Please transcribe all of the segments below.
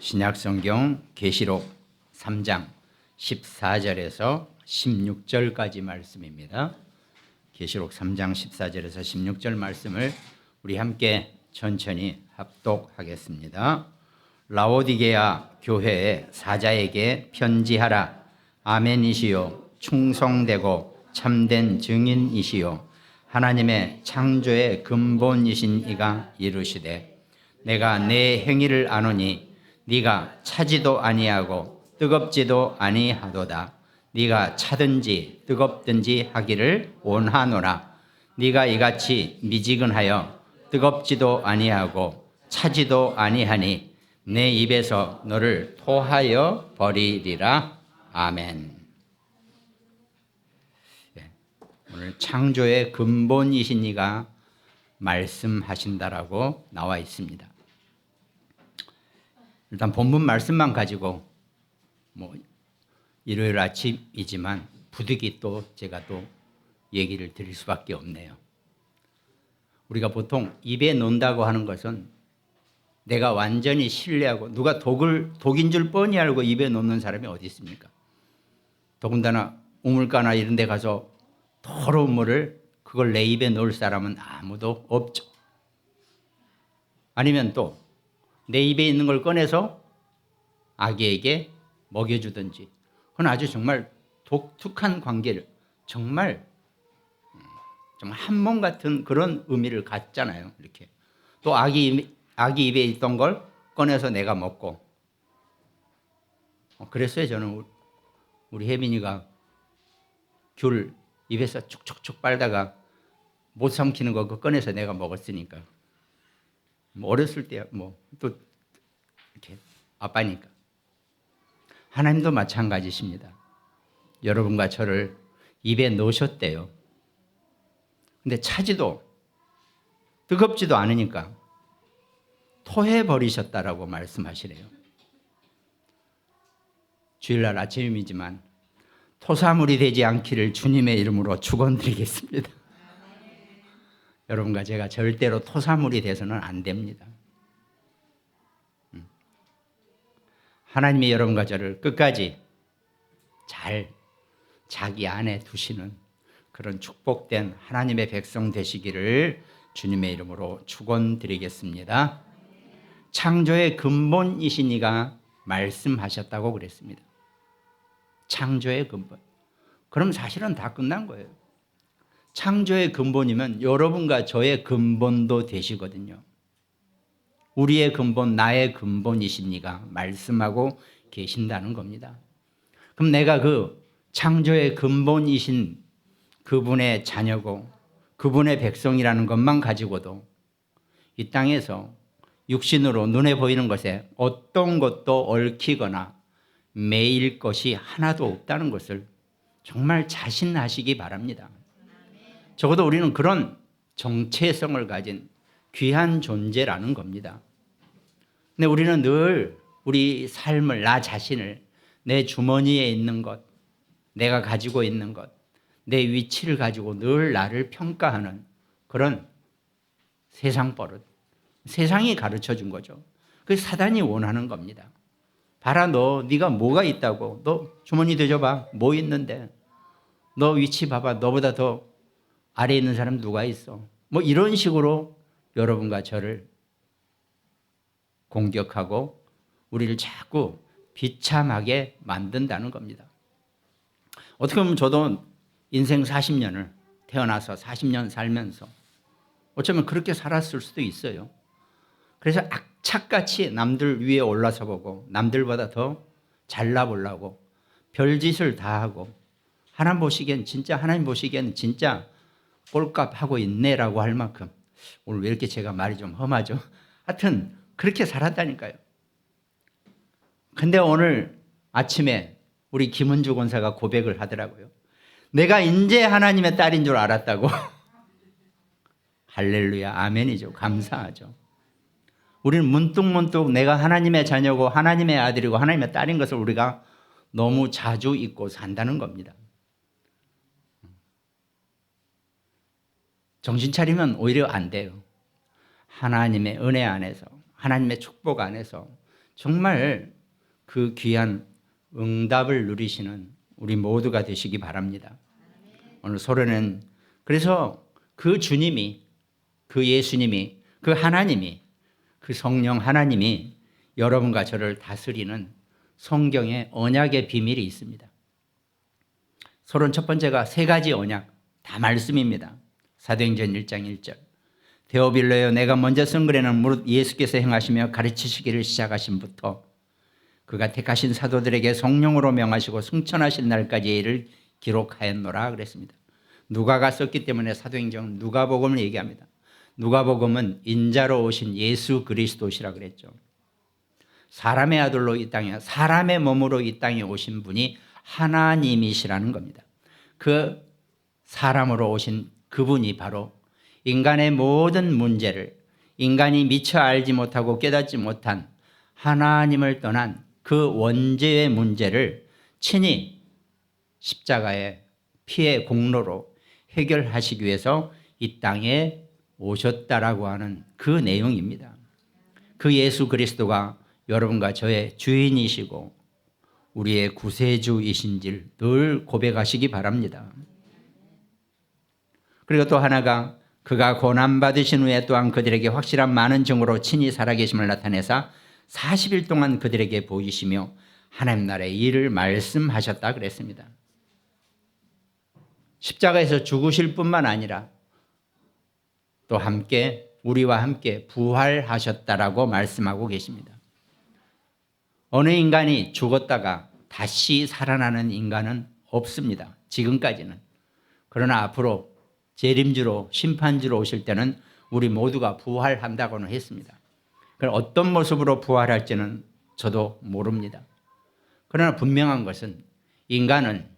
신약성경 계시록 3장 14절에서 16절까지 말씀입니다. 계시록 3장 14절에서 16절 말씀을 우리 함께 천천히 합독하겠습니다. 라오디게아 교회의 사자에게 편지하라. 아멘이시요 충성되고 참된 증인이시요 하나님의 창조의 근본이신 이가 이르시되 내가 내 행위를 아노니 네가 차지도 아니하고 뜨겁지도 아니하도다. 네가 차든지 뜨겁든지 하기를 원하노라. 네가 이같이 미지근하여 뜨겁지도 아니하고 차지도 아니하니 내 입에서 너를 토하여 버리리라. 아멘. 오늘 창조의 근본이신 이가 말씀하신다라고 나와 있습니다. 일단 본문 말씀만 가지고 일요일 아침이지만 부득이 또 제가 또 얘기를 드릴 수밖에 없네요. 우리가 보통 입에 넣는다고 하는 것은 내가 완전히 신뢰하고 누가 독인 줄 뻔히 알고 입에 넣는 사람이 어디 있습니까? 더군다나 우물가나 이런 데 가서 더러운 물을 그걸 내 입에 넣을 사람은 아무도 없죠. 아니면 또 내 입에 있는 걸 꺼내서 아기에게 먹여주든지, 그건 아주 정말 독특한 관계를 정말 한 몸 같은 그런 의미를 갖잖아요. 이렇게 또 아기 입에 있던 걸 꺼내서 내가 먹고. 그랬어요. 저는 우리 혜민이가 귤 입에서 축축축 빨다가 못 삼키는 거 그거 꺼내서 내가 먹었으니까. 어렸을 때 또 이렇게 아빠니까. 하나님도 마찬가지십니다. 여러분과 저를 입에 넣으셨대요. 근데 차지도 뜨겁지도 않으니까 토해버리셨다라고 말씀하시래요. 주일날 아침이지만 토사물이 되지 않기를 주님의 이름으로 축원드리겠습니다. 여러분과 제가 절대로 토사물이 돼서는 안 됩니다. 하나님이 여러분과 저를 끝까지 잘 자기 안에 두시는 그런 축복된 하나님의 백성 되시기를 주님의 이름으로 축원드리겠습니다. 창조의 근본이신 이가 말씀하셨다고 그랬습니다. 창조의 근본. 그럼 사실은 다 끝난 거예요. 창조의 근본이면 여러분과 저의 근본도 되시거든요. 우리의 근본, 나의 근본이신 이가 말씀하고 계신다는 겁니다. 그럼 내가 그 창조의 근본이신 그분의 자녀고 그분의 백성이라는 것만 가지고도 이 땅에서 육신으로 눈에 보이는 것에 어떤 것도 얽히거나 매일 것이 하나도 없다는 것을 정말 자신하시기 바랍니다. 적어도 우리는 그런 정체성을 가진 귀한 존재라는 겁니다. 근데 우리는 늘 우리 삶을, 나 자신을 내 주머니에 있는 것, 내가 가지고 있는 것, 내 위치를 가지고 늘 나를 평가하는 그런 세상 버릇, 세상이 가르쳐 준 거죠. 그래서 사단이 원하는 겁니다. 봐라, 네가 뭐가 있다고. 너 주머니 뒤져봐. 뭐 있는데. 너 위치 봐봐. 너보다 더 아래에 있는 사람 누가 있어. 이런 식으로 여러분과 저를 공격하고 우리를 자꾸 비참하게 만든다는 겁니다. 어떻게 보면 저도 인생 40년을 태어나서 40년 살면서 어쩌면 그렇게 살았을 수도 있어요. 그래서 악착같이 남들 위에 올라서 보고 남들보다 더 잘나 보려고 별짓을 다 하고 하나님 보시기엔 진짜 꼴값 하고 있네라고 할 만큼, 오늘 왜 이렇게 제가 말이 좀 험하죠? 하여튼 그렇게 살았다니까요. 근데 오늘 아침에 우리 김은주 권사가 고백을 하더라고요. 내가 이제 하나님의 딸인 줄 알았다고. 할렐루야, 아멘이죠. 감사하죠. 우리는 문득문득 내가 하나님의 자녀고 하나님의 아들이고 하나님의 딸인 것을 우리가 너무 자주 잊고 산다는 겁니다. 정신 차리면 오히려 안 돼요. 하나님의 은혜 안에서, 하나님의 축복 안에서 정말 그 귀한 응답을 누리시는 우리 모두가 되시기 바랍니다. 오늘 소련은 그래서 그 주님이, 그 예수님이, 그 하나님이, 그 성령 하나님이 여러분과 저를 다스리는 성경의 언약의 비밀이 있습니다. 소론 첫 번째가 세 가지 언약, 다 말씀입니다. 사도행전 1장 1절. 데오빌로여, 내가 먼저 쓴 글에는 무릇 예수께서 행하시며 가르치시기를 시작하신부터 그가 택하신 사도들에게 성령으로 명하시고 승천하신 날까지 이를 기록하였노라 그랬습니다. 누가가 썼기 때문에 사도행전은 누가복음을 얘기합니다. 누가복음은 인자로 오신 예수 그리스도시라 그랬죠. 사람의 아들로 이 땅에, 사람의 몸으로 이 땅에 오신 분이 하나님이시라는 겁니다. 그 사람으로 오신 그분이 바로 인간의 모든 문제를, 인간이 미처 알지 못하고 깨닫지 못한 하나님을 떠난 그 원죄의 문제를 친히 십자가의 피의 공로로 해결하시기 위해서 이 땅에 오셨다라고 하는 그 내용입니다. 그 예수 그리스도가 여러분과 저의 주인이시고 우리의 구세주이신지를 늘 고백하시기 바랍니다. 그리고 또 하나가 그가 고난받으신 후에 또한 그들에게 확실한 많은 증거로 친히 살아계심을 나타내사 40일 동안 그들에게 보이시며 하나님 나라의 일을 말씀하셨다 그랬습니다. 십자가에서 죽으실 뿐만 아니라 또 함께 우리와 함께 부활하셨다라고 말씀하고 계십니다. 어느 인간이 죽었다가 다시 살아나는 인간은 없습니다. 지금까지는. 그러나 앞으로 재림주로 심판주로 오실 때는 우리 모두가 부활한다고는 했습니다. 그럼 어떤 모습으로 부활할지는 저도 모릅니다. 그러나 분명한 것은 인간은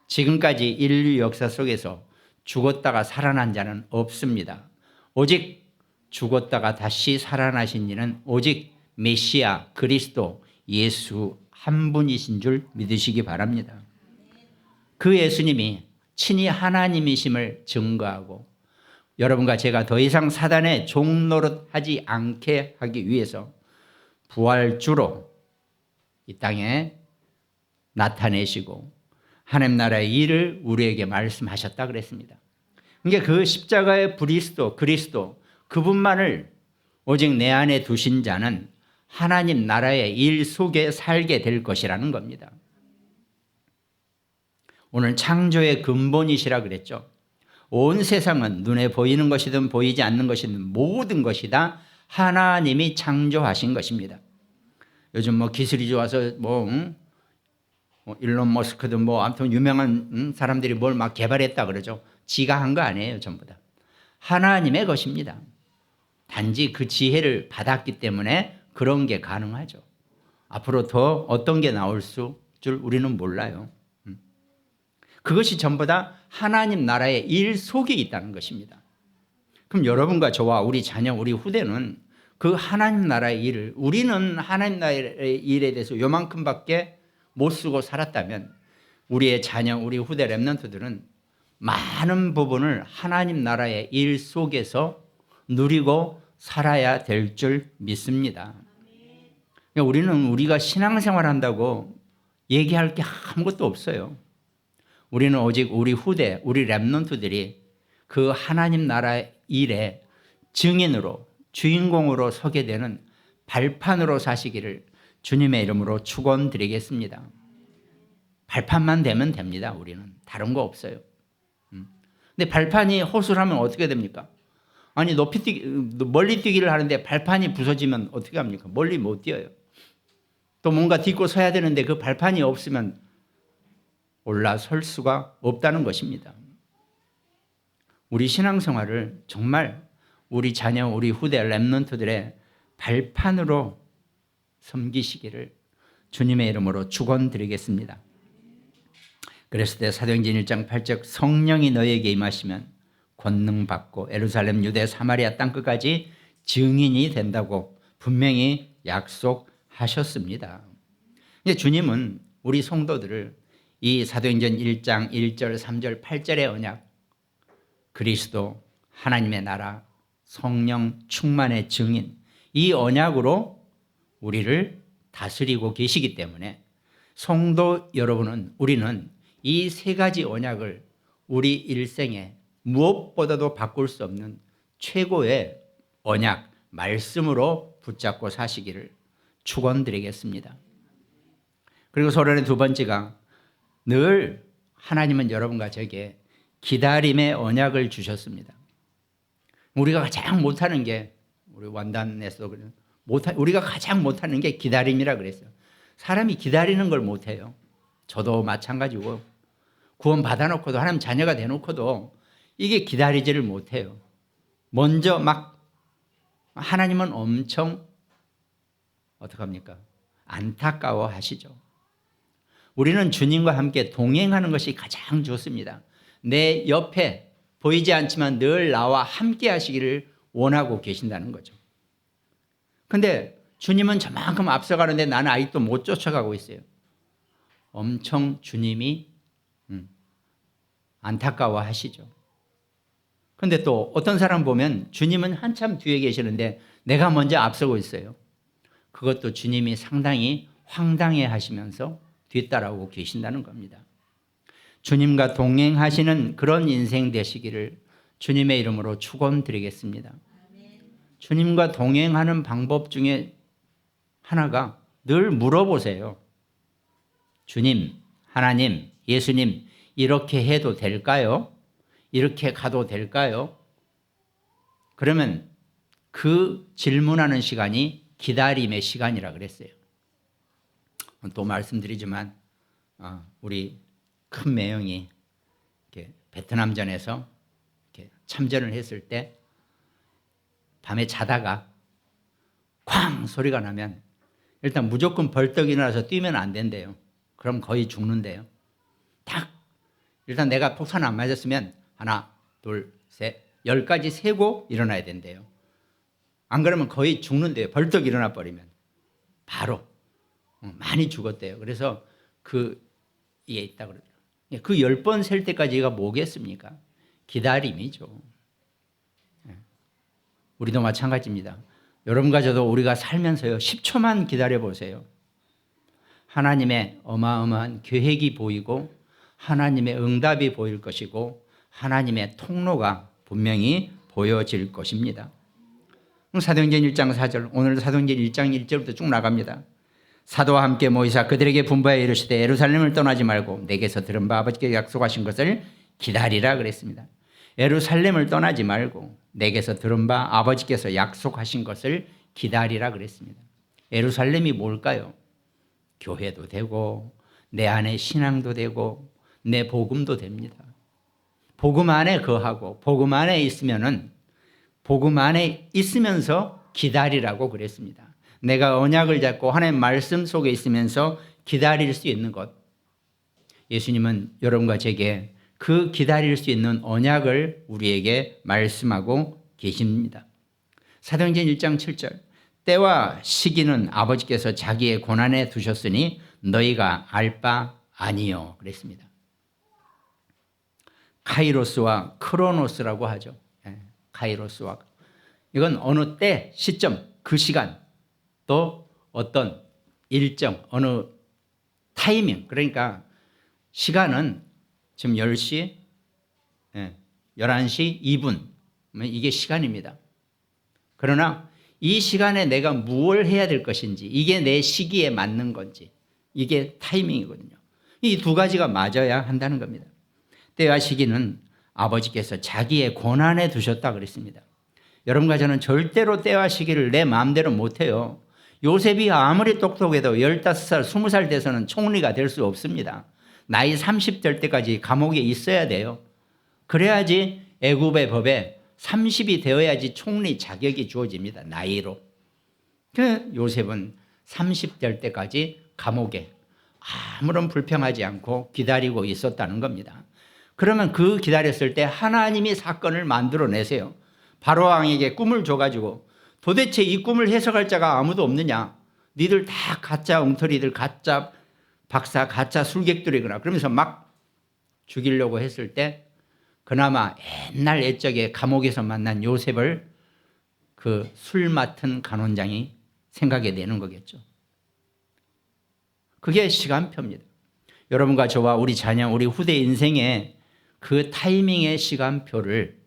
지금까지 인류 역사 속에서 죽었다가 살아난 자는 없습니다. 오직 죽었다가 다시 살아나신 이는 오직 메시아 그리스도 예수 한 분이신 줄 믿으시기 바랍니다. 그 예수님이 친히 하나님이심을 증거하고 여러분과 제가 더 이상 사단의 종노릇하지 않게 하기 위해서 부활주로 이 땅에 나타내시고 하나님 나라의 일을 우리에게 말씀하셨다 그랬습니다. 그러니까 그 십자가의 그리스도 그분만을 오직 내 안에 두신 자는 하나님 나라의 일 속에 살게 될 것이라는 겁니다. 오늘 창조의 근본이시라 그랬죠. 온 세상은 눈에 보이는 것이든 보이지 않는 것이든 모든 것이 다 하나님이 창조하신 것입니다. 요즘 기술이 좋아서 일론 머스크든 아무튼 유명한 사람들이 뭘 막 개발했다 그러죠. 지가 한 거 아니에요. 전부 다 하나님의 것입니다. 단지 그 지혜를 받았기 때문에 그런 게 가능하죠. 앞으로 더 어떤 게 나올 줄 우리는 몰라요. 그것이 전부 다 하나님 나라의 일 속에 있다는 것입니다. 그럼 여러분과 저와 우리 자녀, 우리 후대는 그 하나님 나라의 일을, 우리는 하나님 나라의 일에 대해서 요만큼밖에 못 쓰고 살았다면 우리의 자녀, 우리 후대 렘넌트들은 많은 부분을 하나님 나라의 일 속에서 누리고 살아야 될 줄 믿습니다. 그러니까 우리는 우리가 신앙생활 한다고 얘기할 게 아무것도 없어요. 우리는 오직 우리 후대, 우리 렘넌트들이 그 하나님 나라 일의 증인으로, 주인공으로 서게 되는 발판으로 사시기를 주님의 이름으로 축원드리겠습니다. 발판만 되면 됩니다. 우리는 다른 거 없어요. 근데 발판이 허술하면 어떻게 됩니까? 아니 멀리 뛰기를 하는데 발판이 부서지면 어떻게 합니까? 멀리 못 뛰어요. 또 뭔가 딛고 서야 되는데 그 발판이 없으면 올라설 수가 없다는 것입니다. 우리 신앙생활을 정말 우리 자녀, 우리 후대 렘넌트들의 발판으로 섬기시기를 주님의 이름으로 축원드리겠습니다. 그랬을 때 사도행전 1장 8절 성령이 너희에게 임하시면 권능 받고 예루살렘, 유대, 사마리아 땅끝까지 증인이 된다고 분명히 약속하셨습니다. 주님은 우리 성도들을 이 사도행전 1장 1절, 3절, 8절의 언약, 그리스도, 하나님의 나라, 성령 충만의 증인, 이 언약으로 우리를 다스리고 계시기 때문에 성도 여러분은, 우리는 이 세 가지 언약을 우리 일생에 무엇보다도 바꿀 수 없는 최고의 언약, 말씀으로 붙잡고 사시기를 축원드리겠습니다. 그리고 소론의 두 번째가, 늘 하나님은 여러분과 저에게 기다림의 언약을 주셨습니다. 우리가 가장 못하는 게, 우리 완단에서 우리가 가장 못하는 게 기다림이라 그랬어요. 사람이 기다리는 걸 못해요. 저도 마찬가지고, 구원 받아놓고도, 하나님 자녀가 돼놓고도 이게 기다리지를 못해요. 먼저 하나님은 엄청 어떡합니까? 안타까워 하시죠. 우리는 주님과 함께 동행하는 것이 가장 좋습니다. 내 옆에 보이지 않지만 늘 나와 함께 하시기를 원하고 계신다는 거죠. 근데 주님은 저만큼 앞서가는데 나는 아직도 못 쫓아가고 있어요. 엄청 주님이 안타까워 하시죠. 근데 또 어떤 사람 보면 주님은 한참 뒤에 계시는데 내가 먼저 앞서고 있어요. 그것도 주님이 상당히 황당해 하시면서 뒤따라오고 계신다는 겁니다. 주님과 동행하시는 그런 인생 되시기를 주님의 이름으로 축원드리겠습니다. 주님과 동행하는 방법 중에 하나가, 늘 물어보세요. 주님, 하나님, 예수님, 이렇게 해도 될까요? 이렇게 가도 될까요? 그러면 그 질문하는 시간이 기다림의 시간이라 그랬어요. 또 말씀드리지만 우리 큰 매형이 이렇게 베트남전에서 이렇게 참전을 했을 때 밤에 자다가 쾅 소리가 나면 일단 무조건 벌떡 일어나서 뛰면 안 된대요. 그럼 거의 죽는데요. 딱 일단 내가 폭탄 안 맞았으면 하나, 둘, 셋, 10까지 세고 일어나야 된대요. 안 그러면 거의 죽는데요. 벌떡 일어나 버리면 바로 많이 죽었대요. 그래서 이에 있다 그러더라고요. 그 10번 셀 때까지가 뭐겠습니까? 기다림이죠. 우리도 마찬가지입니다. 여러분과 저도 우리가 살면서요, 10초만 기다려 보세요. 하나님의 어마어마한 계획이 보이고 하나님의 응답이 보일 것이고 하나님의 통로가 분명히 보여질 것입니다. 사도행전 1장 4절, 오늘 사도행전 1장 1절부터 쭉 나갑니다. 사도와 함께 모이사 그들에게 분부하여 이르시되 예루살렘을 떠나지 말고 내게서 들은 바 아버지께 약속하신 것을 기다리라 그랬습니다. 예루살렘을 떠나지 말고 내게서 들은 바 아버지께서 약속하신 것을 기다리라 그랬습니다. 예루살렘이 뭘까요? 교회도 되고 내 안에 신앙도 되고 내 복음도 됩니다. 복음 안에 거하고 복음 안에 있으면은 복음 안에 있으면서 기다리라고 그랬습니다. 내가 언약을 잡고 하나님의 말씀 속에 있으면서 기다릴 수 있는 것. 예수님은 여러분과 제게 그 기다릴 수 있는 언약을 우리에게 말씀하고 계십니다. 사도행전 1장 7절, 때와 시기는 아버지께서 자기의 고난에 두셨으니 너희가 알 바 아니요 그랬습니다. 카이로스와 크로노스라고 하죠. 카이로스와, 이건 어느 때, 시점, 그 시간, 또 어떤 일정, 어느 타이밍, 그러니까 시간은 지금 10시, 11시 2분, 이게 시간입니다. 그러나 이 시간에 내가 무엇을 해야 될 것인지, 이게 내 시기에 맞는 건지, 이게 타이밍이거든요. 이 두 가지가 맞아야 한다는 겁니다. 때와 시기는 아버지께서 자기의 권한에 두셨다 그랬습니다. 여러분과 저는 절대로 때와 시기를 내 마음대로 못해요. 요셉이 아무리 똑똑해도 15살, 20살 돼서는 총리가 될 수 없습니다. 나이 30 될 때까지 감옥에 있어야 돼요. 그래야지 애굽의 법에 30이 되어야지 총리 자격이 주어집니다. 나이로. 요셉은 30 될 때까지 감옥에 아무런 불평하지 않고 기다리고 있었다는 겁니다. 그러면 그 기다렸을 때 하나님이 사건을 만들어내세요. 바로왕에게 꿈을 줘가지고 도대체 이 꿈을 해석할 자가 아무도 없느냐. 니들 다 가짜 엉터리들, 가짜 박사, 가짜 술객들이구나. 그러면서 막 죽이려고 했을 때 그나마 옛날 옛적에 감옥에서 만난 요셉을 그 술 맡은 간원장이 생각해 내는 거겠죠. 그게 시간표입니다. 여러분과 저와 우리 자녀, 우리 후대 인생의 그 타이밍의 시간표를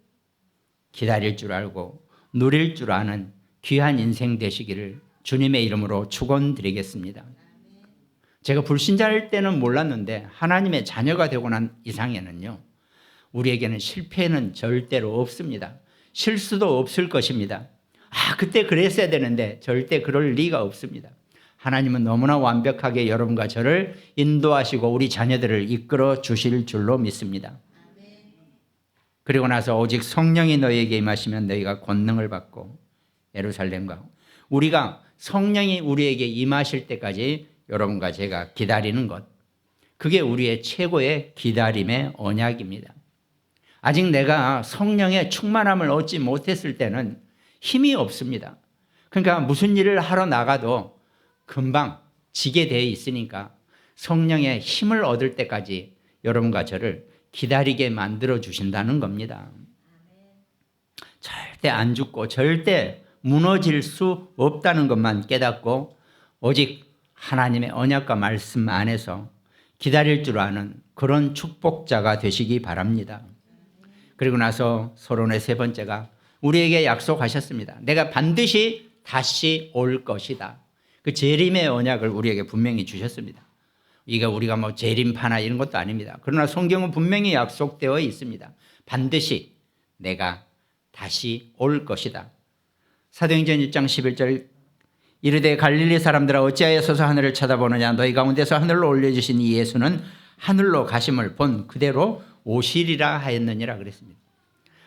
기다릴 줄 알고 누릴 줄 아는 귀한 인생 되시기를 주님의 이름으로 축원드리겠습니다. 제가 불신자일 때는 몰랐는데 하나님의 자녀가 되고 난 이상에는요, 우리에게는 실패는 절대로 없습니다. 실수도 없을 것입니다. 그때 그랬어야 되는데 절대 그럴 리가 없습니다. 하나님은 너무나 완벽하게 여러분과 저를 인도하시고 우리 자녀들을 이끌어 주실 줄로 믿습니다. 그리고 나서 오직 성령이 너희에게 임하시면 너희가 권능을 받고 예루살렘과 우리가 성령이 우리에게 임하실 때까지 여러분과 제가 기다리는 것, 그게 우리의 최고의 기다림의 언약입니다. 아직 내가 성령의 충만함을 얻지 못했을 때는 힘이 없습니다. 그러니까 무슨 일을 하러 나가도 금방 지게 되어 있으니까 성령의 힘을 얻을 때까지 여러분과 저를 기다리게 만들어 주신다는 겁니다. 절대 안 죽고 절대 무너질 수 없다는 것만 깨닫고 오직 하나님의 언약과 말씀 안에서 기다릴 줄 아는 그런 축복자가 되시기 바랍니다. 그리고 나서 서론의 세 번째가 우리에게 약속하셨습니다. 내가 반드시 다시 올 것이다. 그 재림의 언약을 우리에게 분명히 주셨습니다. 이게 우리가 뭐 재림파나 이런 것도 아닙니다. 그러나 성경은 분명히 약속되어 있습니다. 반드시 내가 다시 올 것이다. 사도행전 1장 11절 이르되 갈릴리 사람들아 어찌하여 서서 하늘을 쳐다보느냐 너희 가운데서 하늘로 올려주신 이 예수는 하늘로 가심을 본 그대로 오시리라 하였느니라 그랬습니다.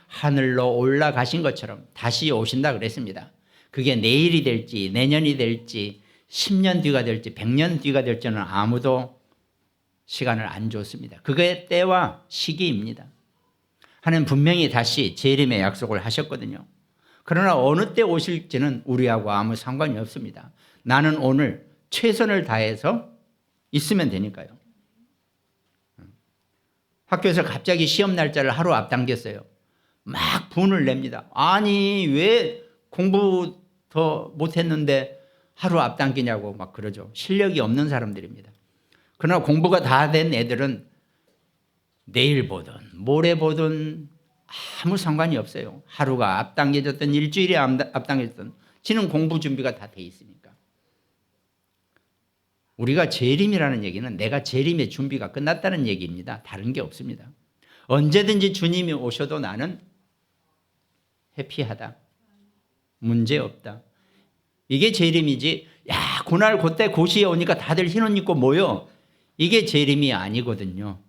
하늘로 올라가신 것처럼 다시 오신다 그랬습니다. 그게 내일이 될지 내년이 될지 10년 뒤가 될지 100년 뒤가 될지는 아무도 시간을 안 줬습니다. 그게 때와 시기입니다. 하나님 분명히 다시 재림의 약속을 하셨거든요. 그러나 어느 때 오실지는 우리하고 아무 상관이 없습니다. 나는 오늘 최선을 다해서 있으면 되니까요. 학교에서 갑자기 시험 날짜를 하루 앞당겼어요. 막 분을 냅니다. 아니 왜 공부 더 못했는데 하루 앞당기냐고 막 그러죠. 실력이 없는 사람들입니다. 그러나 공부가 다 된 애들은 내일 보든 모레 보든 아무 상관이 없어요. 하루가 앞당겨졌든 일주일이 앞당겨졌든 지는 공부 준비가 다 돼 있으니까. 우리가 재림이라는 얘기는 내가 재림의 준비가 끝났다는 얘기입니다. 다른 게 없습니다. 언제든지 주님이 오셔도 나는 해피하다. 문제없다. 이게 재림이지. 야, 그날 그때 고시에 오니까 다들 흰옷 입고 모여. 이게 재림이 아니거든요.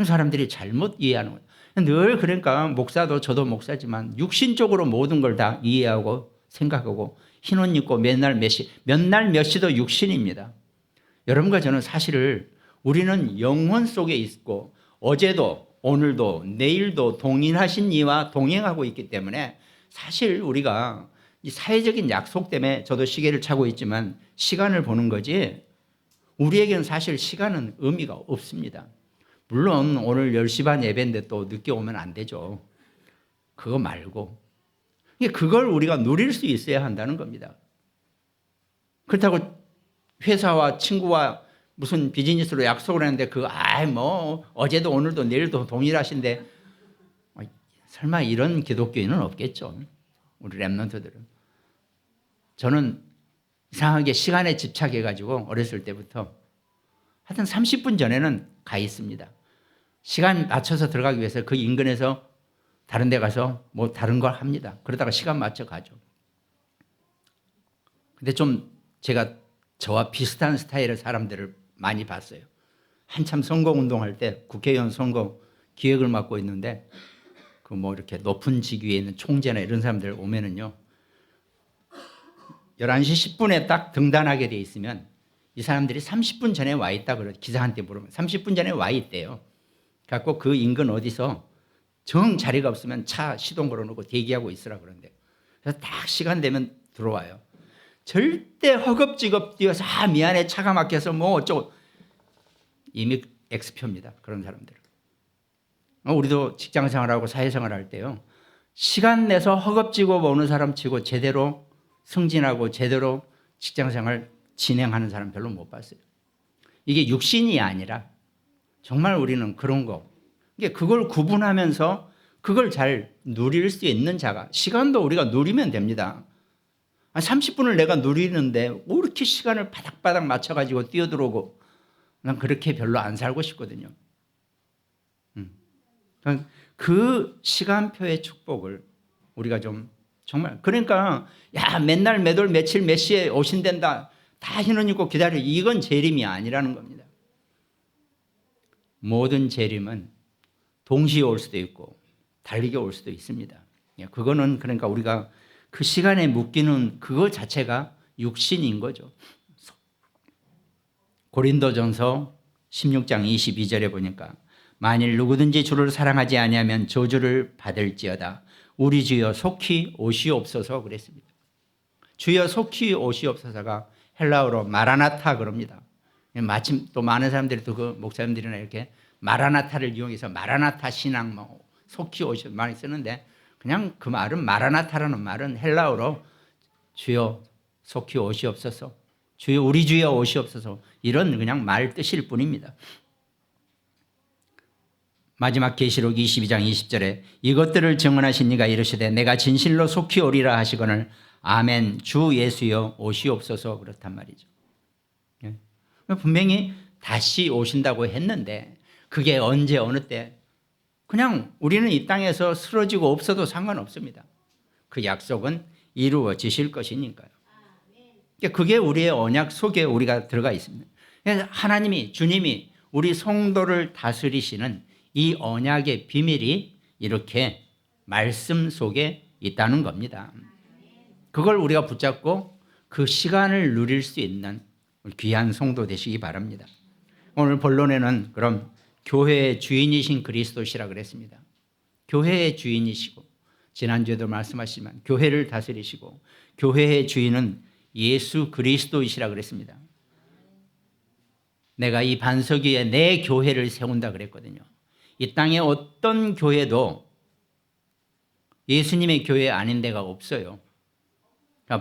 사람들이 잘못 이해하는 거예요. 늘 그러니까 목사도 저도 목사지만 육신적으로 모든 걸 다 이해하고 생각하고 흰옷 입고 몇 날 몇 시도 육신입니다. 여러분과 저는 사실을 우리는 영혼 속에 있고 어제도 오늘도 내일도 동일하신 이와 동행하고 있기 때문에 사실 우리가 이 사회적인 약속 때문에 저도 시계를 차고 있지만 시간을 보는 거지 우리에게는 사실 시간은 의미가 없습니다. 물론 오늘 10시 반 예배인데 또 늦게 오면 안 되죠. 그거 말고 그걸 우리가 누릴 수 있어야 한다는 겁니다. 그렇다고 회사와 친구와 무슨 비즈니스로 약속을 했는데 어제도 오늘도 내일도 동일하신데 설마 이런 기독교인은 없겠죠. 우리 랩런트들은. 저는 이상하게 시간에 집착해가지고 어렸을 때부터 하여튼 30분 전에는 가 있습니다. 시간 맞춰서 들어가기 위해서 그 인근에서 다른 데 가서 뭐 다른 걸 합니다. 그러다가 시간 맞춰 가죠. 근데 좀 제가 저와 비슷한 스타일의 사람들을 많이 봤어요. 한참 선거운동할 때 국회의원 선거 기획을 맡고 있는데 그 뭐 이렇게 높은 직위에 있는 총재나 이런 사람들 오면은요 11시 10분에 딱 등단하게 돼 있으면 이 사람들이 30분 전에 와 있다 그래. 기사한테 물으면 30분 전에 와 있대요. 갖고 그 인근 어디서 정 자리가 없으면 차 시동 걸어놓고 대기하고 있으라 그러는데 그래서 딱 시간 되면 들어와요. 절대 허겁지겁 뛰어서 미안해 차가 막혀서 뭐 어쩌고 이미 X표입니다. 그런 사람들은. 우리도 직장생활하고 사회생활할 때요. 시간 내서 허겁지겁 오는 사람 치고 제대로 승진하고 제대로 직장생활 진행하는 사람 별로 못 봤어요. 이게 육신이 아니라 정말 우리는 그런 거. 그걸 구분하면서 그걸 잘 누릴 수 있는 자가, 시간도 우리가 누리면 됩니다. 30분을 내가 누리는데 왜 이렇게 시간을 바닥바닥 맞춰가지고 뛰어들어오고, 난 그렇게 별로 안 살고 싶거든요. 그 시간표의 축복을 우리가 좀 정말, 그러니까 야 맨날 매달 며칠 몇 시에 오신댄다, 다 흰옷 입고 기다려, 이건 재림이 아니라는 겁니다. 모든 재림은 동시에 올 수도 있고 달리게 올 수도 있습니다. 그거는 그러니까 우리가 그 시간에 묶이는 그거 자체가 육신인 거죠. 고린도전서 16장 22절에 보니까 만일 누구든지 주를 사랑하지 아니하면 저주를 받을지어다. 우리 주여 속히 오시옵소서 그랬습니다. 주여 속히 오시옵소서가 헬라어로 마라나타 그럽니다. 마침 또 많은 사람들이 또 그 목사님들이나 이렇게 마라나타를 이용해서 마라나타 신앙 뭐 속히 오시옵소서 많이 쓰는데, 그냥 그 말은 마라나타라는 말은 헬라어로 주여 속히 오시옵소서, 주여 우리 주여 오시옵소서, 이런 그냥 말 뜻일 뿐입니다. 마지막 계시록 22장 20절에 이것들을 증언하신 이가 이르시되 내가 진실로 속히 오리라 하시거늘 아멘 주 예수여 오시옵소서 그렇단 말이죠. 분명히 다시 오신다고 했는데 그게 언제 어느 때, 그냥 우리는 이 땅에서 쓰러지고 없어도 상관없습니다. 그 약속은 이루어지실 것이니까요. 그게 우리의 언약 속에 우리가 들어가 있습니다. 하나님이, 주님이 우리 성도를 다스리시는 이 언약의 비밀이 이렇게 말씀 속에 있다는 겁니다. 그걸 우리가 붙잡고 그 시간을 누릴 수 있는 귀한 성도 되시기 바랍니다. 오늘 본론에는 그럼 교회의 주인이신 그리스도시라 그랬습니다. 교회의 주인이시고, 지난주에도 말씀하시지만 교회를 다스리시고 교회의 주인은 예수 그리스도이시라 그랬습니다. 내가 이 반석 위에 내 교회를 세운다 그랬거든요. 이 땅에 어떤 교회도 예수님의 교회 아닌 데가 없어요.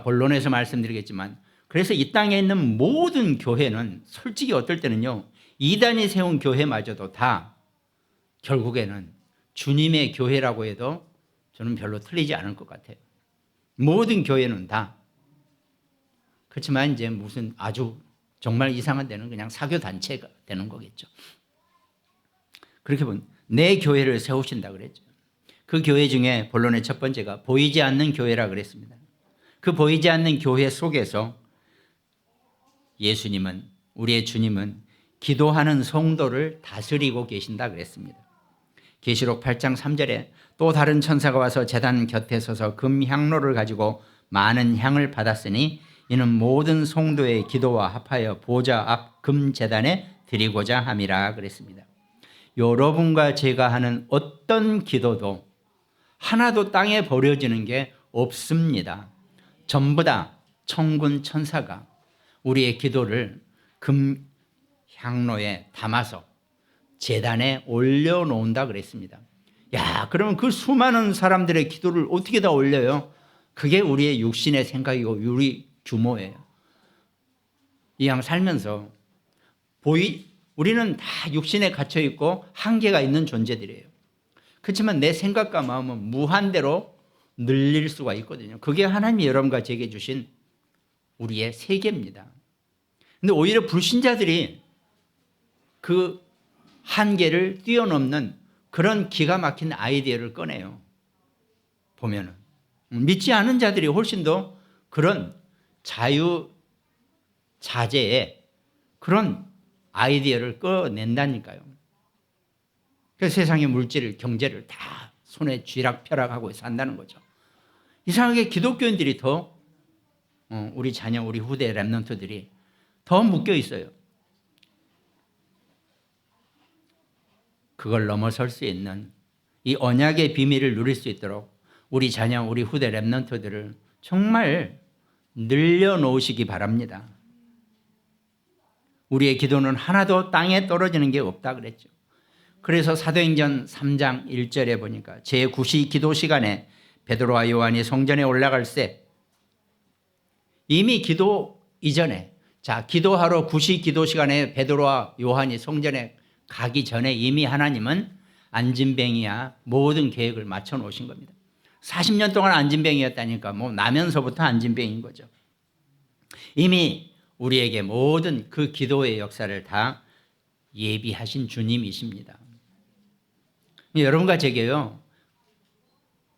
본론에서 말씀드리겠지만, 그래서 이 땅에 있는 모든 교회는 솔직히 어떨 때는요, 이단이 세운 교회마저도 다 결국에는 주님의 교회라고 해도 저는 별로 틀리지 않을 것 같아요. 모든 교회는 다. 그렇지만 이제 무슨 아주 정말 이상한 데는 그냥 사교단체가 되는 거겠죠. 그렇게 보면 내 교회를 세우신다 그랬죠. 그 교회 중에 본론의 첫 번째가 보이지 않는 교회라 그랬습니다. 그 보이지 않는 교회 속에서 예수님은, 우리의 주님은 기도하는 성도를 다스리고 계신다 그랬습니다. 계시록 8장 3절에 또 다른 천사가 와서 제단 곁에 서서 금 향로를 가지고 많은 향을 받았으니 이는 모든 성도의 기도와 합하여 보좌 앞 금 제단에 드리고자 함이라 그랬습니다. 여러분과 제가 하는 어떤 기도도 하나도 땅에 버려지는 게 없습니다. 전부 다 천군 천사가 우리의 기도를 금 향로에 담아서 제단에 올려놓는다 그랬습니다. 야, 그러면 그 수많은 사람들의 기도를 어떻게 다 올려요? 그게 우리의 육신의 생각이고 우리 규모예요. 이 양 살면서 우리는 다 육신에 갇혀 있고 한계가 있는 존재들이에요. 그렇지만 내 생각과 마음은 무한대로 늘릴 수가 있거든요. 그게 하나님이 여러분과 제게 주신 우리의 세계입니다. 근데 오히려 불신자들이 그 한계를 뛰어넘는 그런 기가 막힌 아이디어를 꺼내요. 보면은 믿지 않은 자들이 훨씬 더 그런 자유자재의 그런 아이디어를 꺼낸다니까요. 그래서 세상의 물질을, 경제를 다 손에 쥐락펴락하고 산다는 거죠. 이상하게 기독교인들이 더 우리 자녀, 우리 후대 랩런트들이 더 묶여 있어요. 그걸 넘어설 수 있는 이 언약의 비밀을 누릴 수 있도록 우리 자녀, 우리 후대 랩런트들을 정말 늘려놓으시기 바랍니다. 우리의 기도는 하나도 땅에 떨어지는 게 없다 그랬죠. 그래서 사도행전 3장 1절에 보니까 제9시 기도 시간에 베드로와 요한이 성전에 올라갈 때 이미 기도 이전에 자, 기도하러 구시 기도 시간에 베드로와 요한이 성전에 가기 전에 이미 하나님은 안진뱅이야 모든 계획을 맞춰 놓으신 겁니다. 40년 동안 안진뱅이였다니까 뭐 나면서부터 안진뱅인 거죠. 이미 우리에게 모든 그 기도의 역사를 다 예비하신 주님이십니다. 여러분과 제게요,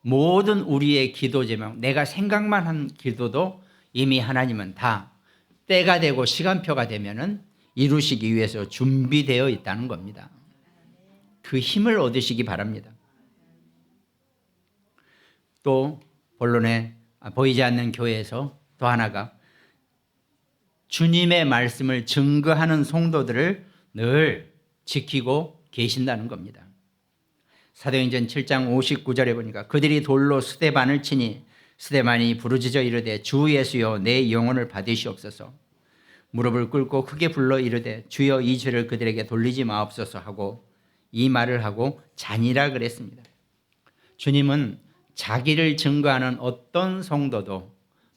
모든 우리의 기도 제목, 내가 생각만 한 기도도 이미 하나님은 다 때가 되고 시간표가 되면은 이루시기 위해서 준비되어 있다는 겁니다. 그 힘을 얻으시기 바랍니다. 또 본론에 보이지 않는 교회에서 또 하나가 주님의 말씀을 증거하는 성도들을 늘 지키고 계신다는 겁니다. 사도행전 7장 59절에 보니까 그들이 돌로 스데반을 치니 스데반이 부르짖어 이르되 주 예수여 내 영혼을 받으시옵소서. 무릎을 꿇고 크게 불러 이르되 주여 이 죄를 그들에게 돌리지 마옵소서 하고 이 말을 하고 잔이라 그랬습니다. 주님은 자기를 증거하는 어떤 성도도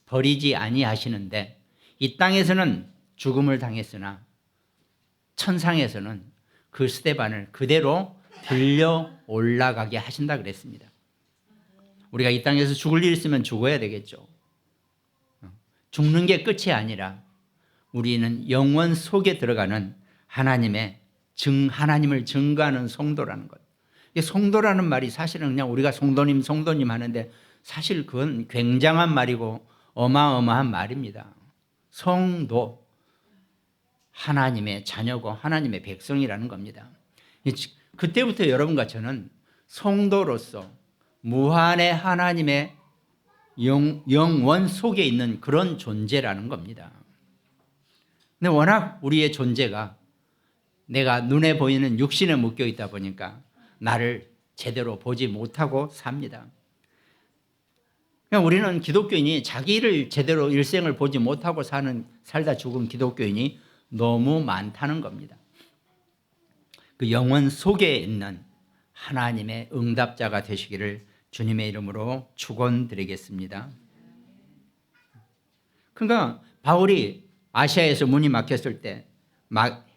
버리지 아니하시는데 이 땅에서는 죽음을 당했으나 천상에서는 그 스데반을 그대로 들려 올라가게 하신다 그랬습니다. 우리가 이 땅에서 죽을 일 있으면 죽어야 되겠죠. 죽는 게 끝이 아니라 우리는 영원 속에 들어가는 하나님을 증거하는 성도라는 것. 성도라는 말이 사실은 그냥 우리가 성도님 하는데 사실 그건 굉장한 말이고 어마어마한 말입니다. 성도, 하나님의 자녀고 하나님의 백성이라는 겁니다. 그때부터 여러분과 저는 성도로서 무한의 하나님의 영원 속에 있는 그런 존재라는 겁니다. 근데 워낙 우리의 존재가 내가 눈에 보이는 육신에 묶여 있다 보니까 나를 제대로 보지 못하고 삽니다. 우리는 기독교인이 자기를 제대로 일생을 보지 못하고 살다 죽은 기독교인이 너무 많다는 겁니다. 그 영원 속에 있는 하나님의 응답자가 되시기를 주님의 이름으로 축원드리겠습니다. 그러니까 바울이 아시아에서 문이 막혔을 때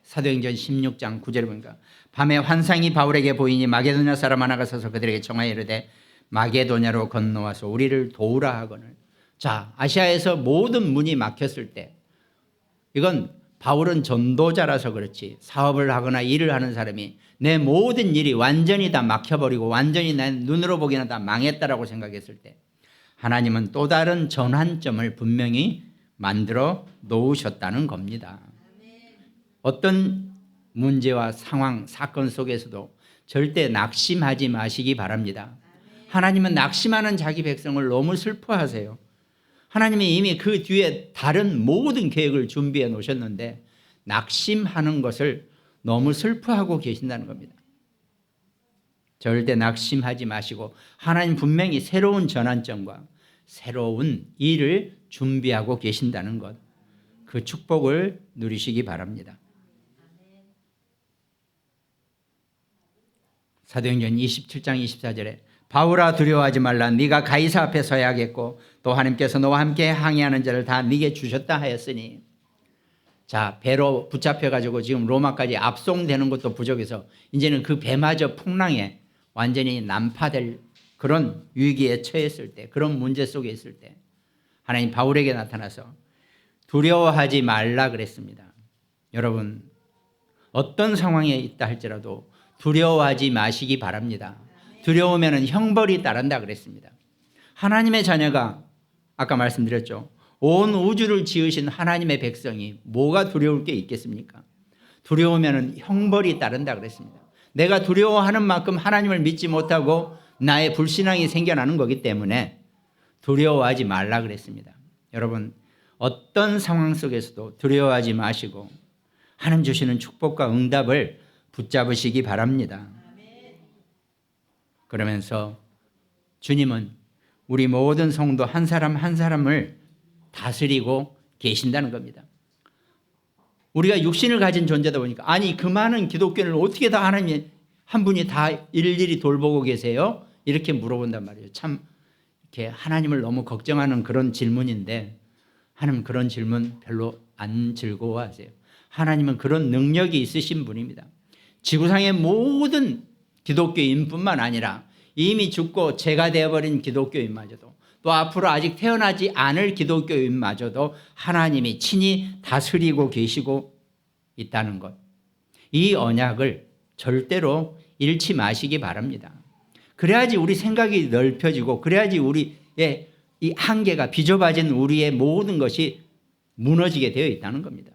사도행전 16장 9절에 보니까 밤에 환상이 바울에게 보이니 마게도냐 사람 하나가 서서 그들에게 청하여 이르되 마게도냐로 건너와서 우리를 도우라 하거늘. 자, 아시아에서 모든 문이 막혔을 때 이건 바울은 전도자라서 그렇지 사업을 하거나 일을 하는 사람이 내 모든 일이 완전히 다 막혀버리고 완전히 내 눈으로 보기에는 다 망했다라고 생각했을 때 하나님은 또 다른 전환점을 분명히 만들어 놓으셨다는 겁니다. 어떤 문제와 상황, 사건 속에서도 절대 낙심하지 마시기 바랍니다. 하나님은 낙심하는 자기 백성을 너무 슬퍼하세요. 하나님이 이미 그 뒤에 다른 모든 계획을 준비해 놓으셨는데 낙심하는 것을 너무 슬퍼하고 계신다는 겁니다. 절대 낙심하지 마시고 하나님 분명히 새로운 전환점과 새로운 일을 준비하고 계신다는 것, 그 축복을 누리시기 바랍니다. 사도행전 27장 24절에 바울아 두려워하지 말라 네가 가이사 앞에 서야겠고 또 하나님께서 너와 함께 항해하는 자를 다 네게 주셨다 하였으니, 자, 배로 붙잡혀가지고 지금 로마까지 압송되는 것도 부족해서 이제는 그 배마저 풍랑에 완전히 난파될 그런 위기에 처했을 때, 그런 문제 속에 있을 때 하나님 바울에게 나타나서 두려워하지 말라 그랬습니다. 여러분, 어떤 상황에 있다 할지라도 두려워하지 마시기 바랍니다. 두려우면 형벌이 따른다 그랬습니다. 하나님의 자녀가 아까 말씀드렸죠. 온 우주를 지으신 하나님의 백성이 뭐가 두려울 게 있겠습니까? 두려우면 형벌이 따른다 그랬습니다. 내가 두려워하는 만큼 하나님을 믿지 못하고 나의 불신앙이 생겨나는 거기 때문에 두려워하지 말라 그랬습니다. 여러분, 어떤 상황 속에서도 두려워하지 마시고 하나님 주시는 축복과 응답을 붙잡으시기 바랍니다. 그러면서 주님은 우리 모든 성도 한 사람 한 사람을 다스리고 계신다는 겁니다. 우리가 육신을 가진 존재다 보니까 아니 그 많은 기독교인을 어떻게 다 하나님 한 분이 다 일일이 돌보고 계세요? 이렇게 물어본단 말이에요. 참 이렇게 하나님을 너무 걱정하는 그런 질문인데 하나님 그런 질문 별로 안 즐거워하세요. 하나님은 그런 능력이 있으신 분입니다. 지구상의 모든 기독교인뿐만 아니라 이미 죽고 죄가 되어버린 기독교인마저도, 또 앞으로 아직 태어나지 않을 기독교인마저도 하나님이 친히 다스리고 계시고 있다는 것, 이 언약을 절대로 잃지 마시기 바랍니다. 그래야지 우리 생각이 넓혀지고, 그래야지 우리의 이 한계가, 비좁아진 우리의 모든 것이 무너지게 되어 있다는 겁니다.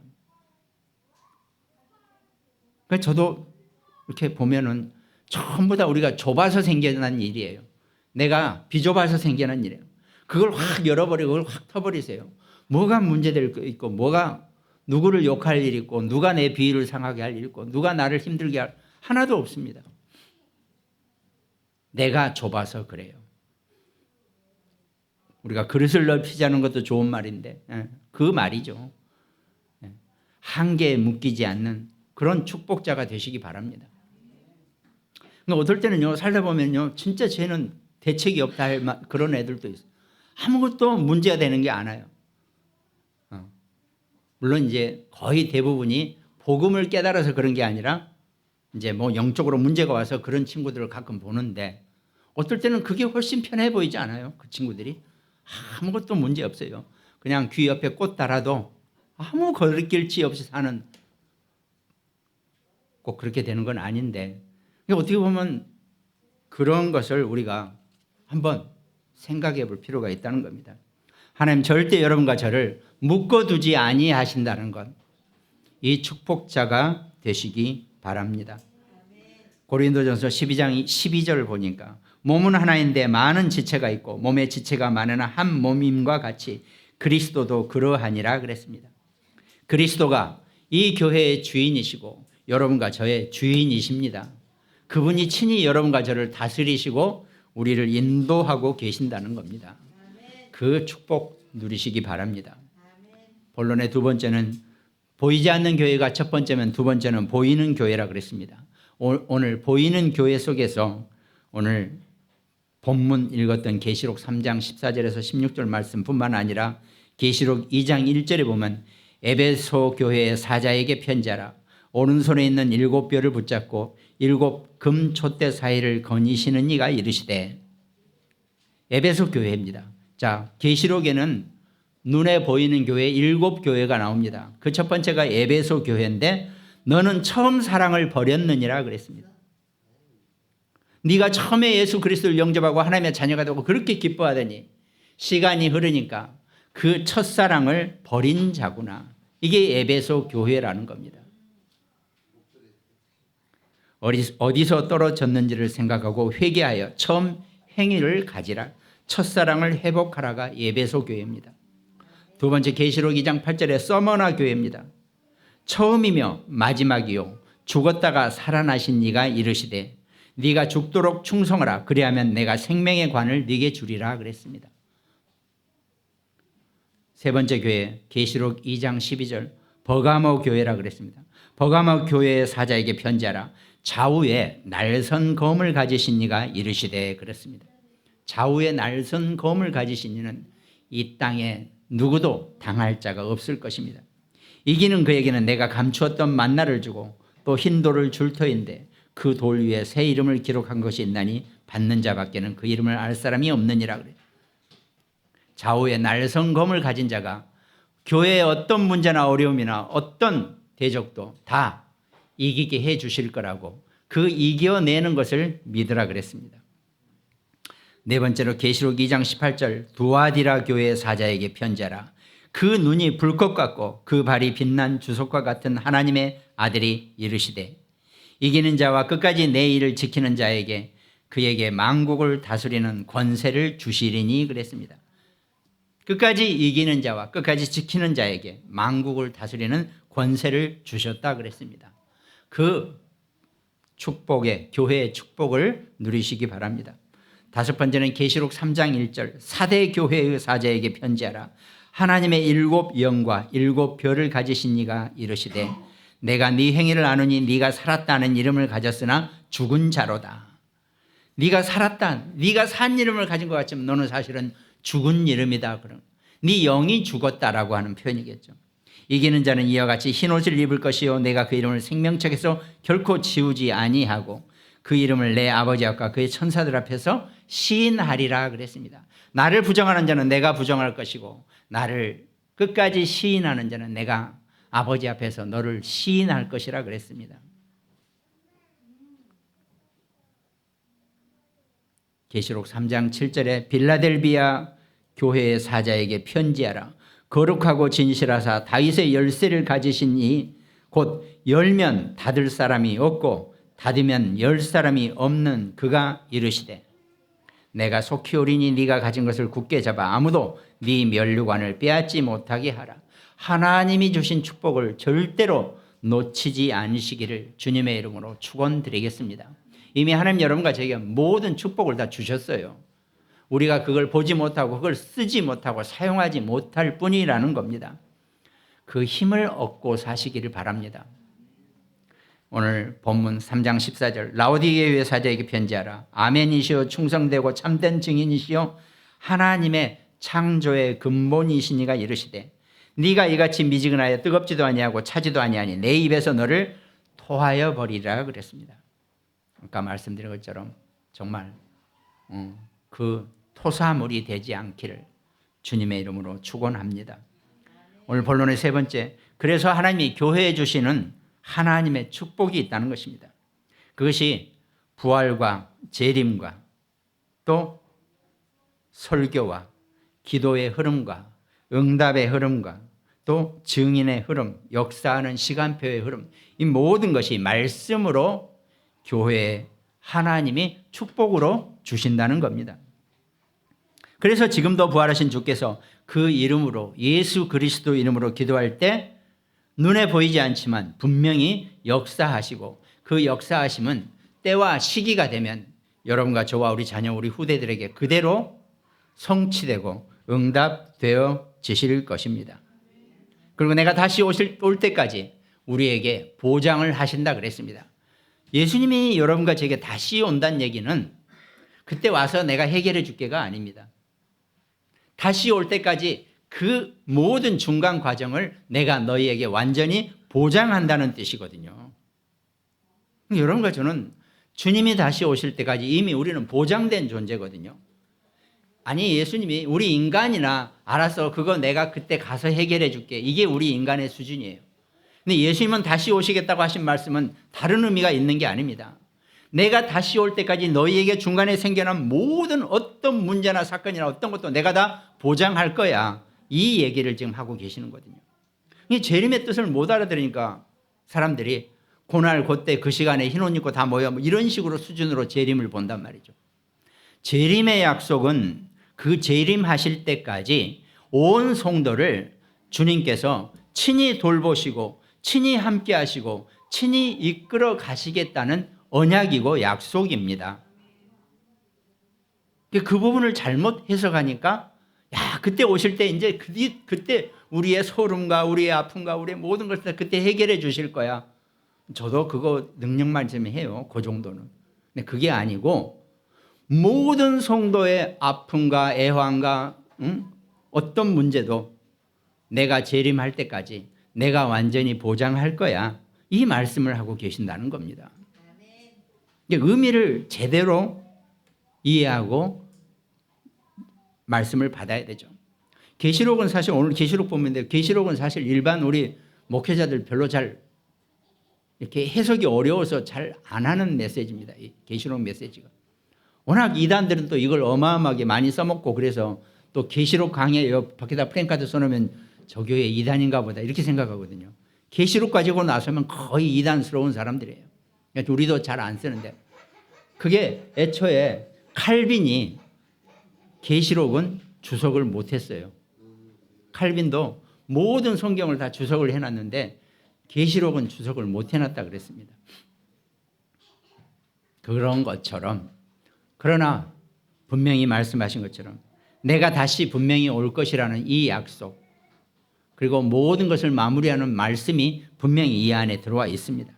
그래서 저도 이렇게 보면은 전부 다 우리가 좁아서 생겨난 일이에요. 내가 비좁아서 생겨난 일이에요. 그걸 확 열어버리고 그걸 확 터버리세요. 뭐가 문제될 거 있고, 뭐가 누구를 욕할 일 있고, 누가 내 비위를 상하게 할 일 있고, 누가 나를 힘들게 할, 하나도 없습니다. 내가 좁아서 그래요. 우리가 그릇을 넓히자는 것도 좋은 말인데 그 말이죠. 한계에 묶이지 않는 그런 축복자가 되시기 바랍니다. 어떨 때는요, 살다 보면요, 진짜 쟤는 대책이 없다 할 그런 애들도 있어요. 아무것도 문제가 되는 게 않아요. 물론 이제 거의 대부분이 복음을 깨달아서 그런 게 아니라 이제 뭐 영적으로 문제가 와서 그런 친구들을 가끔 보는데, 어떨 때는 그게 훨씬 편해 보이지 않아요? 그 친구들이 아무것도 문제 없어요. 그냥 귀 옆에 꽃 달아도 아무 거리낄지 없이 사는, 꼭 그렇게 되는 건 아닌데, 어떻게 보면 그런 것을 우리가 한번 생각해 볼 필요가 있다는 겁니다. 하나님 절대 여러분과 저를 묶어두지 아니하신다는 것, 이 축복자가 되시기 바랍니다. 고린도전서 12장 12절을 보니까 몸은 하나인데 많은 지체가 있고 몸의 지체가 많으나 한 몸임과 같이 그리스도도 그러하니라 그랬습니다. 그리스도가 이 교회의 주인이시고 여러분과 저의 주인이십니다. 그분이 친히 여러분과 저를 다스리시고 우리를 인도하고 계신다는 겁니다. 그 축복 누리시기 바랍니다. 본론의 두 번째는 보이지 않는 교회가 첫 번째면 두 번째는 보이는 교회라 그랬습니다. 오늘 보이는 교회 속에서 오늘 본문 읽었던 계시록 3장 14절에서 16절 말씀뿐만 아니라 계시록 2장 1절에 보면 에베소 교회의 사자에게 편지하라. 오른손에 있는 7뼈를 붙잡고 7 금 촛대 사이를 거니시는 이가 이르시되, 에베소 교회입니다. 자, 계시록에는 눈에 보이는 교회 7교회가 나옵니다. 그 첫 번째가 에베소 교회인데, 너는 처음 사랑을 버렸느니라 그랬습니다. 네가 처음에 예수 그리스도를 영접하고 하나님의 자녀가 되고 그렇게 기뻐하더니 시간이 흐르니까 그 첫사랑을 버린 자구나. 이게 에베소 교회라는 겁니다. 어디서 떨어졌는지를 생각하고 회개하여 처음 행위를 가지라. 첫사랑을 회복하라가 에베소 교회입니다. 두 번째 계시록 2장 8절에 서머나 교회입니다. 처음이며 마지막이요 죽었다가 살아나신 이가 이르시되 네가 죽도록 충성하라. 그리하면 내가 생명의 관을 네게 주리라 그랬습니다. 세 번째 교회 계시록 2장 12절 버가모 교회라 그랬습니다. 버가모 교회의 사자에게 편지하라. 좌우에 날선 검을 가지신 이가 이르시되 그랬습니다. 좌우에 날선 검을 가지신 이는 이 땅에 누구도 당할 자가 없을 것입니다. 이기는 그에게는 내가 감추었던 만나를 주고 또 흰 돌을 줄 터인데 그 돌 위에 새 이름을 기록한 것이 있나니 받는 자밖에는 그 이름을 알 사람이 없느니라 그래요. 좌우에 날선 검을 가진 자가 교회의 어떤 문제나 어려움이나 어떤 대적도 다 이기게 해 주실 거라고, 그 이겨내는 것을 믿으라 그랬습니다. 네 번째로 계시록 2장 18절 두아디라 교회의 사자에게 편지하라. 그 눈이 불꽃 같고 그 발이 빛난 주석과 같은 하나님의 아들이 이르시되 이기는 자와 끝까지 내 일을 지키는 자에게 그에게 만국을 다스리는 권세를 주시리니 그랬습니다. 끝까지 이기는 자와 끝까지 지키는 자에게 만국을 다스리는 권세를 주셨다 그랬습니다. 그 축복의 교회의 축복을 누리시기 바랍니다. 다섯 번째는 계시록 3장 1절 사대 교회의 사자에게 편지하라. 하나님의 7 영과 7 별을 가지신 이가 이르시되 내가 네 행위를 아노니 네가 살았다는 이름을 가졌으나 죽은 자로다. 네가 살았다, 네가 산 이름을 가진 것 같지만 너는 사실은 죽은 이름이다. 그럼 네 영이 죽었다라고 하는 표현이겠죠. 이기는 자는 이와 같이 흰옷을 입을 것이요 내가 그 이름을 생명책에서 결코 지우지 아니하고 그 이름을 내 아버지 앞과 그의 천사들 앞에서 시인하리라 그랬습니다. 나를 부정하는 자는 내가 부정할 것이고 나를 끝까지 시인하는 자는 내가 아버지 앞에서 너를 시인할 것이라 그랬습니다. 계시록 3장 7절에 빌라델비아 교회의 사자에게 편지하라. 거룩하고 진실하사 다윗의 열쇠를 가지신 이 곧 열면 닫을 사람이 없고 닫으면 열 사람이 없는 그가 이르시되 내가 속히 오리니 네가 가진 것을 굳게 잡아 아무도 네 면류관을 빼앗지 못하게 하라. 하나님이 주신 축복을 절대로 놓치지 않으시기를 주님의 이름으로 축원드리겠습니다. 이미 하나님 여러분과 저에게 모든 축복을 다 주셨어요. 우리가 그걸 보지 못하고 그걸 쓰지 못하고 사용하지 못할 뿐이라는 겁니다. 그 힘을 얻고 사시기를 바랍니다. 오늘 본문 3장 14절 라오디게교회 사자에게 편지하라. 아멘이시오 충성되고 참된 증인이시오 하나님의 창조의 근본이시니가 이르시되 네가 이같이 미지근하여 뜨겁지도 아니하고 차지도 아니하니 내 입에서 너를 토하여 버리라 그랬습니다. 아까 말씀드린 것처럼 정말 그 토사물이 되지 않기를 주님의 이름으로 축원합니다. 오늘 본론의 세 번째, 그래서 하나님이 교회에 주시는 하나님의 축복이 있다는 것입니다. 그것이 부활과 재림과 또 설교와 기도의 흐름과 응답의 흐름과 또 증인의 흐름, 역사하는 시간표의 흐름, 이 모든 것이 말씀으로 교회에 하나님이 축복으로 주신다는 겁니다. 그래서 지금도 부활하신 주께서 그 이름으로 예수 그리스도 이름으로 기도할 때 눈에 보이지 않지만 분명히 역사하시고 그 역사하심은 때와 시기가 되면 여러분과 저와 우리 자녀 우리 후대들에게 그대로 성취되고 응답되어지실 것입니다. 그리고 내가 다시 올 때까지 우리에게 보장을 하신다 그랬습니다. 예수님이 여러분과 제게 다시 온다는 얘기는 그때 와서 내가 해결해 줄게가 아닙니다. 다시 올 때까지 그 모든 중간 과정을 내가 너희에게 완전히 보장한다는 뜻이거든요. 여러분과 저는 주님이 다시 오실 때까지 이미 우리는 보장된 존재거든요. 아니 예수님이 우리 인간이나 알아서 그거 내가 그때 가서 해결해 줄게, 이게 우리 인간의 수준이에요. 근데 예수님은 다시 오시겠다고 하신 말씀은 다른 의미가 있는 게 아닙니다. 내가 다시 올 때까지 너희에게 중간에 생겨난 모든 어떤 문제나 사건이나 어떤 것도 내가 다 보장할 거야, 이 얘기를 지금 하고 계시는 거거든요. 재림의 뜻을 못 알아들으니까 사람들이 그날 그때 그 시간에 흰옷 입고 다 모여 이런 식으로 수준으로 재림을 본단 말이죠. 재림의 약속은 그 재림하실 때까지 온 성도를 주님께서 친히 돌보시고 친히 함께 하시고 친히 이끌어 가시겠다는 언약이고 약속입니다. 그 부분을 잘못 해석하니까 그때 오실 때 이제 그때 우리의 소름과 우리의 아픔과 우리의 모든 것을 그때 해결해 주실 거야. 저도 그거 능력만 좀 해요. 그 정도는. 근데 그게 아니고 모든 성도의 아픔과 애환과 어떤 문제도 내가 재림할 때까지 내가 완전히 보장할 거야, 이 말씀을 하고 계신다는 겁니다. 의미를 제대로 이해하고 말씀을 받아야 되죠. 계시록은 사실 오늘 계시록 보면 계시록은 사실 일반 우리 목회자들 별로 잘 이렇게 해석이 어려워서 잘 안 하는 메시지입니다. 이 계시록 메시지가. 워낙 이단들은 또 이걸 어마어마하게 많이 써먹고 그래서 또 계시록 강의 밖에다 프랭카드 써놓으면 저 교회 이단인가 보다 이렇게 생각하거든요. 계시록 가지고 나서면 거의 이단스러운 사람들이에요. 우리도 잘 안 쓰는데, 그게 애초에 칼빈이 계시록은 주석을 못했어요. 칼빈도 모든 성경을 다 주석을 해놨는데 계시록은 주석을 못 해놨다 그랬습니다. 그런 것처럼, 그러나 분명히 말씀하신 것처럼 내가 다시 분명히 올 것이라는 이 약속, 그리고 모든 것을 마무리하는 말씀이 분명히 이 안에 들어와 있습니다.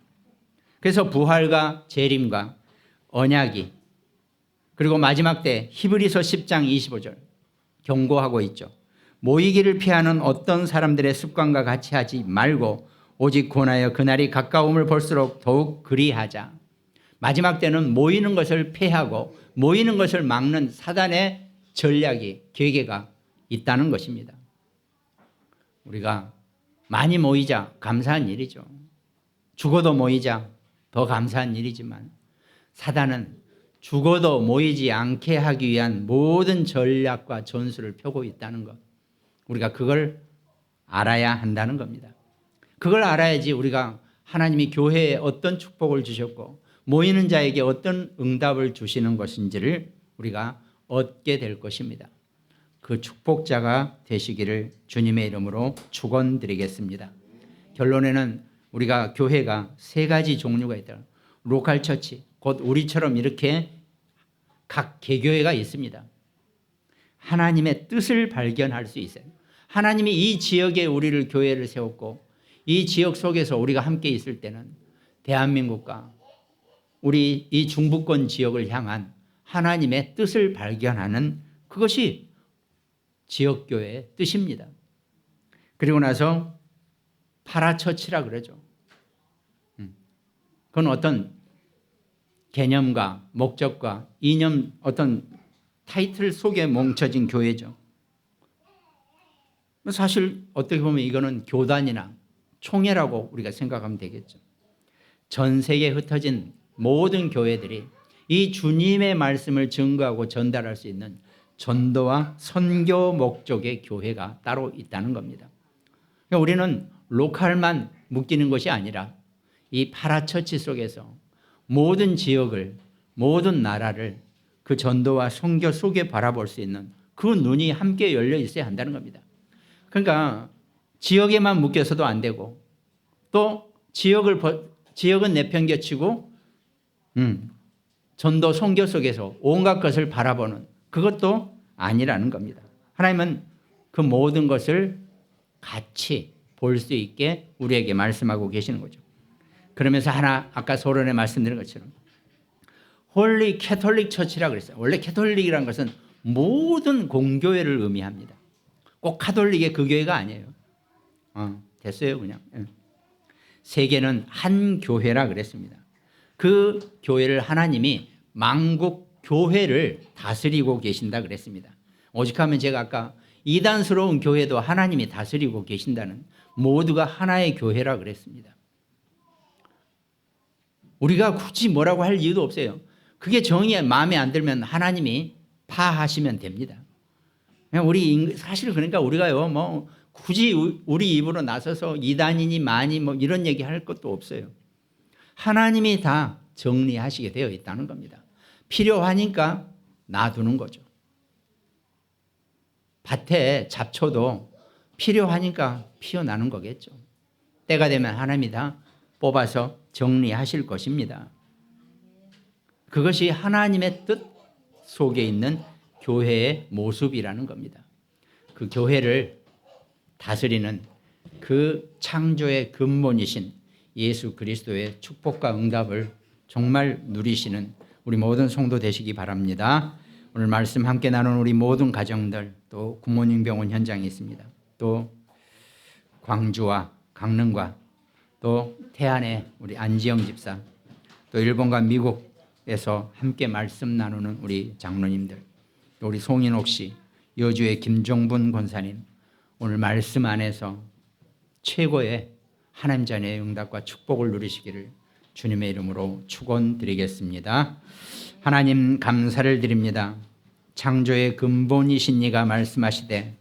그래서 부활과 재림과 언약이, 그리고 마지막 때 히브리서 10장 25절 경고하고 있죠. 모이기를 피하는 어떤 사람들의 습관과 같이 하지 말고 오직 권하여 그날이 가까움을 볼수록 더욱 그리하자. 마지막 때는 모이는 것을 폐하고 모이는 것을 막는 사단의 전략이 계계가 있다는 것입니다. 우리가 많이 모이자 감사한 일이죠. 죽어도 모이자 더 감사한 일이지만 사단은 죽어도 모이지 않게 하기 위한 모든 전략과 전술을 펴고 있다는 것. 우리가 그걸 알아야 한다는 겁니다. 그걸 알아야지 우리가 하나님이 교회에 어떤 축복을 주셨고 모이는 자에게 어떤 응답을 주시는 것인지를 우리가 얻게 될 것입니다. 그 축복자가 되시기를 주님의 이름으로 축원드리겠습니다. 결론에는 우리가 교회가 세 가지 종류가 있다. 로컬 처치, 곧 우리처럼 이렇게 각 개교회가 있습니다. 하나님의 뜻을 발견할 수 있어요. 하나님이 이 지역에 우리를 교회를 세웠고 이 지역 속에서 우리가 함께 있을 때는 대한민국과 우리 이 중부권 지역을 향한 하나님의 뜻을 발견하는 그것이 지역교회의 뜻입니다. 그리고 나서 파라처치라 그러죠. 그건 어떤 개념과 목적과 이념 어떤 타이틀 속에 뭉쳐진 교회죠. 사실 어떻게 보면 이거는 교단이나 총회라고 우리가 생각하면 되겠죠. 전 세계에 흩어진 모든 교회들이 이 주님의 말씀을 증거하고 전달할 수 있는 전도와 선교 목적의 교회가 따로 있다는 겁니다. 그러니까 우리는 로컬만 묶이는 것이 아니라 이 파라처치 속에서 모든 지역을, 모든 나라를 그 전도와 선교 속에 바라볼 수 있는 그 눈이 함께 열려 있어야 한다는 겁니다. 그러니까 지역에만 묶여서도 안 되고 또 지역은 내팽겨치고 전도 선교 속에서 온갖 것을 바라보는 그것도 아니라는 겁니다. 하나님은 그 모든 것을 같이 볼 수 있게 우리에게 말씀하고 계시는 거죠. 그러면서 아까 소론에 말씀드린 것처럼 홀리 캐톨릭 처치라고 그랬어요. 원래 캐톨릭이라는 것은 모든 공교회를 의미합니다. 꼭 카톨릭의 그 교회가 아니에요. 됐어요 그냥. 세계는 한 교회라 그랬습니다. 그 교회를 하나님이 만국 교회를 다스리고 계신다 그랬습니다. 오직하면 제가 아까 이단스러운 교회도 하나님이 다스리고 계신다는 모두가 하나의 교회라 그랬습니다. 우리가 굳이 뭐라고 할 이유도 없어요. 그게 정의에 마음에 안 들면 하나님이 파하시면 됩니다. 우리 사실 그러니까 우리가요 뭐 굳이 우리 입으로 나서서 이단이니 마니 뭐 이런 얘기 할 것도 없어요. 하나님이 다 정리하시게 되어 있다는 겁니다. 필요하니까 놔두는 거죠. 밭에 잡초도 필요하니까 피어나는 거겠죠. 때가 되면 하나님이 다 뽑아서 정리하실 것입니다. 그것이 하나님의 뜻 속에 있는 교회의 모습이라는 겁니다. 그 교회를 다스리는 그 창조의 근본이신 예수 그리스도의 축복과 응답을 정말 누리시는 우리 모든 성도 되시기 바랍니다. 오늘 말씀 함께 나눈 우리 모든 가정들, 또 굿모닝 병원 현장에 있습니다. 또 광주와 강릉과 또 태안의 우리 안지영 집사, 또 일본과 미국에서 함께 말씀 나누는 우리 장로님들, 또 우리 송인옥 씨, 여주의 김종분 권사님, 오늘 말씀 안에서 최고의 하나님 자녀의 응답과 축복을 누리시기를 주님의 이름으로 축원드리겠습니다. 하나님 감사를 드립니다. 창조의 근본이신 이가 말씀하시되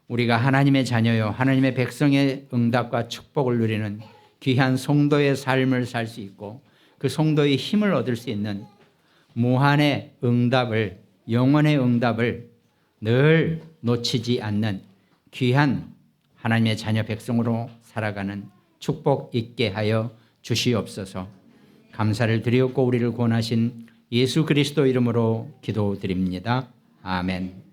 우리가 하나님의 자녀요 하나님의 백성의 응답과 축복을 누리는 귀한 성도의 삶을 살 수 있고 그 성도의 힘을 얻을 수 있는 무한의 응답을, 영원의 응답을 늘 놓치지 않는 귀한 하나님의 자녀 백성으로 살아가는 축복 있게 하여 주시옵소서. 감사를 드리옵고 우리를 구원하신 예수 그리스도 이름으로 기도드립니다. 아멘.